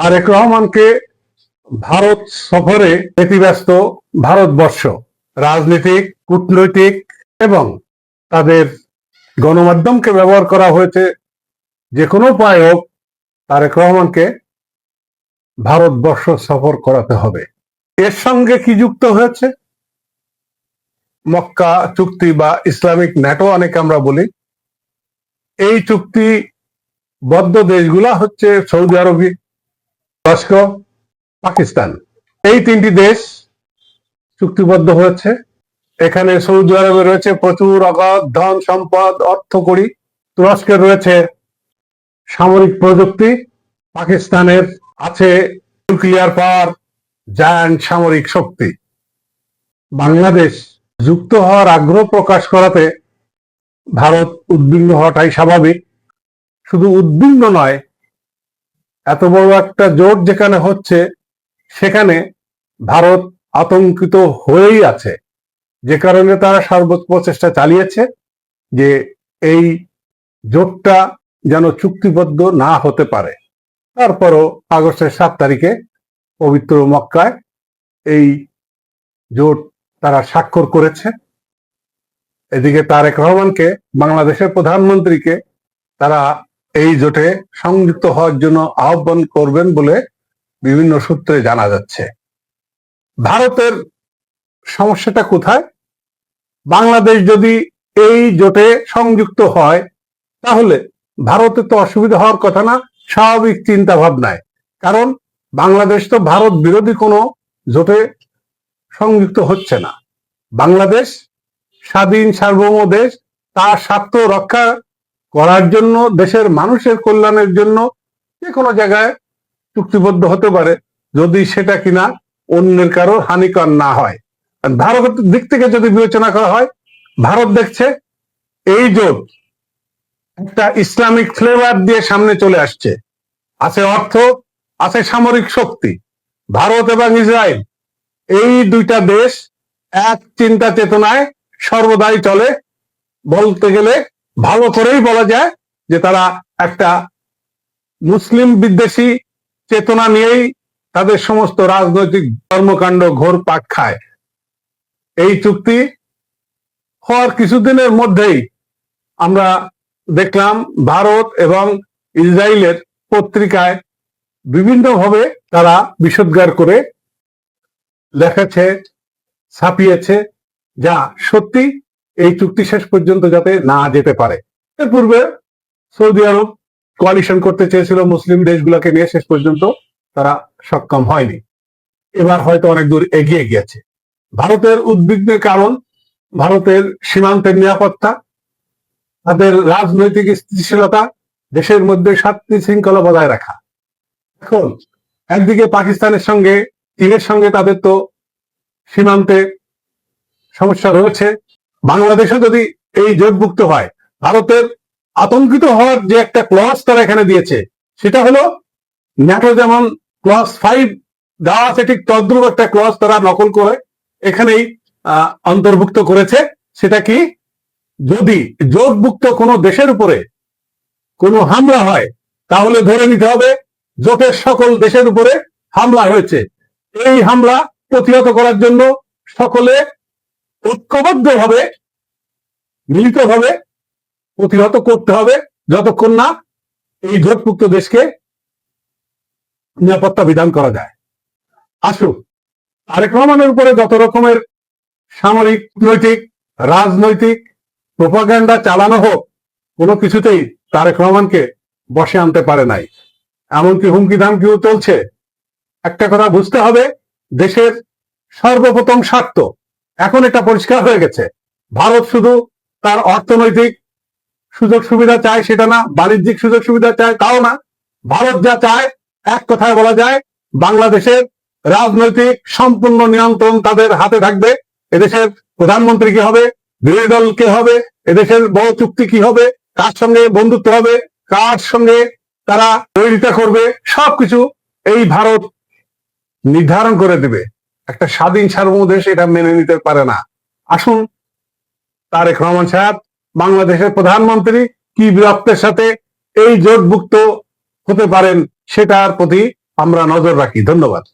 তারেক রহমানকে ভারত সফরে ব্যতিব্যস্ত ভারতবর্ষ, রাজনীতিক, কূটনৈতিক এবং তাদের গণমাধ্যমকে ব্যবহার করা হয়েছে যে কোনো উপায় হোক তারেক রহমানকে ভারতবর্ষ সফর করাতে হবে। এর সঙ্গে কি যুক্ত হয়েছে? মক্কা চুক্তি বা ইসলামিক ন্যাটো অনেকে আমরা বলি। এই চুক্তিবদ্ধ দেশগুলা হচ্ছে সৌদি আরব, তুরস্ক, পাকিস্তান। এই তিনটি দেশ চুক্তিবদ্ধ হয়েছে। এখানে সৌদি আরবে রয়েছে প্রচুর অগাধ ধন সম্পদ, অর্থকড়ি। তুরস্কের রয়েছে সামরিক প্রযুক্তি। পাকিস্তানের আছে নিউক্লিয়ার পাওয়ার, জায়ান্ট সামরিক শক্তি। বাংলাদেশ যুক্ত হওয়ার আগ্রহ প্রকাশ করাতে ভারত উদ্বিগ্ন হওয়াটাই স্বাভাবিক। শুধু উদ্বিগ্ন নয়, এত বড় একটা জোট যেখানে হচ্ছে সেখানে ভারত আতঙ্কিত হয়েই আছে, যে কারণে তারা সর্বোচ্চ প্রচেষ্টা চালিয়েছে যে এই জোটটা যেন চুক্তিবদ্ধ না হতে পারে। তারপরও আগস্টের 7 তারিখে পবিত্র মক্কায় এই জোট তারা স্বাক্ষর করেছে। এদিকে তারেক রহমানকে, বাংলাদেশের প্রধানমন্ত্রীকে তারা এই জোটে সংযুক্ত হওয়ার জন্য আহ্বান করবেন বলে বিভিন্ন সূত্রে জানা যাচ্ছে। ভারতের সমস্যাটা কোথায়? বাংলাদেশ যদি এই জোটে সংযুক্ত হয় তাহলে ভারতের তো অসুবিধা হওয়ার কথা না, স্বাভাবিক চিন্তা ভাবনায়। কারণ বাংলাদেশ তো ভারত বিরোধী কোনো জোটে সংযুক্ত হচ্ছে না। বাংলাদেশ স্বাধীন সার্বভৌম দেশ, তার স্বার্থ রক্ষা করার জন্য, দেশের মানুষের কল্যাণের জন্য যে কোনো জায়গায় চুক্তিবদ্ধ হতে পারে, যদি সেটা কিনা অন্যের কারো হানিকর না হয়। ভারতের দিক থেকে যদি বিবেচনা করা হয়, ভারত দেখছে এই জোট একটা ইসলামিক ফ্লেভার দিয়ে সামনে চলে আসছে। আছে অর্থ, আছে সামরিক শক্তি। ভারত এবং ইসরায়েল এই দুইটা দেশ এক চিন্তা চেতনায় সর্বদাই চলে। বলতে গেলে ভালো করেই বলা যায় যে তারা একটা মুসলিম বিদ্বেষী চেতনা নিয়েই তাদের সমস্ত রাজনৈতিক কর্মকাণ্ড ঘোরপাক খায়। এই চুক্তি হওয়ার কিছুদিনের মধ্যেই আমরা দেখলাম ভারত এবং ইসরায়েলের পত্রিকায় বিভিন্নভাবে তারা বিষোদ্গার করে লেখেছে, ছাপিয়েছে, যা সত্যি এই চুক্তি শেষ পর্যন্ত যাতে না যেতে পারে। এর পূর্বে সৌদি আরব কোয়ালিশন করতে চেয়েছিল মুসলিম দেশগুলোকে নিয়ে, শেষ পর্যন্ত তারা সক্ষম হয়নি। এবার হয়তো অনেক দূর এগিয়ে গিয়েছে। ভারতের উদ্বিগ্নের কারণ ভারতের সীমান্তের নিরাপত্তা, তাদের রাজনৈতিক স্থিতিশীলতা, দেশের মধ্যে শান্তি শৃঙ্খলা বজায় রাখা। এখন একদিকে পাকিস্তানের সঙ্গে, চীনের সঙ্গে তাদের তো সীমান্তে সমস্যা রয়েছে। বাংলাদেশে যদি এই জোটভুক্ত হয়, ভারতের আতঙ্কিত হওয়ার যে একটা ক্লজ তারা এখানে দিয়েছে, সেটা হলো ন্যাটো যেমন ক্লজ 5 দেওয়া আছে, ঠিক তদ্রুপ একটা ক্লজ তারা নকল করে এখানেই অন্তর্ভুক্ত করেছে। সেটা কি, যদি জোটভুক্ত কোনো দেশের উপরে কোনো হামলা হয় তাহলে ধরে নিতে হবে জোটের সকল দেশের উপরে হামলা হয়েছে। এই হামলা প্রতিহত করার জন্য সকলে ঐক্যবদ্ধভাবে, মিলিতভাবে প্রতিহত করতে হবে, যতক্ষণ না এই জোটভুক্ত দেশকে নিরাপত্তা বিধান করা যায়। আসুক, তারেক রহমানের উপরে যত রকমের সামরিক, নৈতিক, রাজনৈতিক প্রোপাগান্ডা চালানো হোক, কোনো কিছুতেই তারেক রহমানকে বসে আনতে পারে নাই। এমনকি হুমকি ধামকিও চলছে। একটা কথা বুঝতে হবে, দেশের সর্বপ্রথম স্বার্থ এখন এটা পরিষ্কার হয়ে গেছে। ভারত শুধু তার অর্থনৈতিক সুযোগ সুবিধা চায় সেটা না, বাণিজ্যিক সুযোগ সুবিধা চায় তাও না। ভারত যা চায়, এক কথায় বলা যায়, বাংলাদেশের রাজনৈতিক সম্পূর্ণ নিয়ন্ত্রণ তাদের হাতে থাকবে। এদেশের প্রধানমন্ত্রী কি হবে, বিরোধী দল কে হবে, এদেশের বড় চুক্তি কি হবে, কার সঙ্গে বন্ধুত্ব হবে, কার সঙ্গে তারা বিরোধিতা করবে, সবকিছু এই ভারত নির্ধারণ করে দেবে। একটা স্বাধীন সার্বভৌম দেশ এটা মেনে নিতে পারে না। আসুন, তারেক রহমান সাহেব বাংলাদেশের প্রধানমন্ত্রী কি বীরত্বের সাথে এই জোটভুক্ত হতে পারেন সেটার প্রতি আমরা নজর রাখি। ধন্যবাদ।